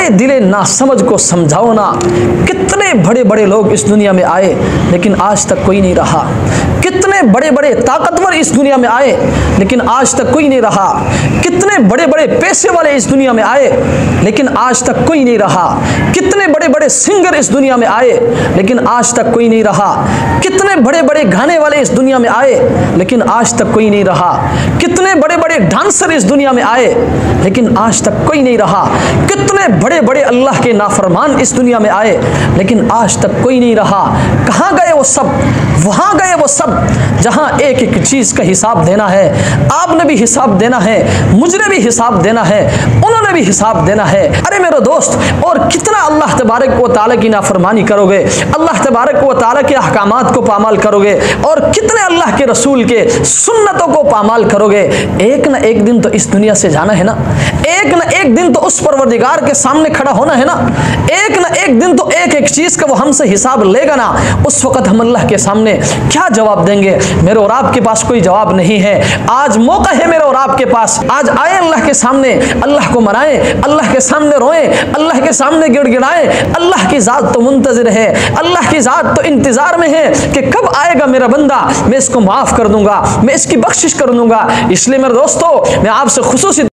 अरे दिले नासमझ को समझाओ ना, कितने बड़े बड़े लोग इस दुनिया में आए लेकिन आज तक कोई नहीं रहा। कितने बड़े बड़े ताकतवर इस दुनिया में आए लेकिन आज तक कोई नहीं रहा। कितने बड़े बड़े पैसे वाले इस दुनिया में आए लेकिन आज तक कोई नहीं रहा। कितने बड़े बड़े सिंगर इस दुनिया में आए लेकिन आज तक कोई नहीं रहा। कितने बड़े बड़े गाने वाले इस दुनिया में आए लेकिन आज तक कोई नहीं रहा। कितने बड़े बड़े डांसर इस दुनिया में आए लेकिन आज तक कोई नहीं रहा। कितने बड़े बड़े अल्लाह के नाफरमान इस दुनिया में आए लेकिन आज तक कोई नहीं रहा। कहाँ गए वो सब? वहां गए वो सब जहां एक एक चीज का हिसाब देना है। आपने भी हिसाब देना है, मुझे भी हिसाब देना है, उन्होंने भी हिसाब देना है। अरे मेरे दोस्त, और कितना अल्लाह तबारक व तआला की नाफरमानी करोगे, अल्लाह तबारक व तआला के अहकामात को पामाल करोगे, और कितने अल्लाह के रसूल के सुन्नतों को पामाल करोगे। एक ना एक दिन तो इस दुनिया से जाना है ना। एक ना एक दिन तो उस परवरदिगार के सामने खड़ा होना है ना। एक ना एक दिन तो एक एक चीज का वो हमसे हिसाब लेगा ना। उस वक्त हम अल्लाह के सामने क्या जवाब देंगे? मेरे और आपके पास कोई जवाब नहीं है। आज मौका है मेरे और आपके पास। आज आए अल्लाह के सामने, अल्लाह को मनाएं, अल्लाह के सामने रोएं, अल्लाह के सामने गिड़गिड़ाएं। अल्लाह की जात तो मुंतजिर है, अल्लाह की जात तो इंतजार में है कि कब आएगा मेरा बंदा, मैं इसको माफ कर दूंगा, मैं इसकी बख्शिश कर दूंगा। इसलिए मेरे दोस्तों, मैं आपसे खुसूसी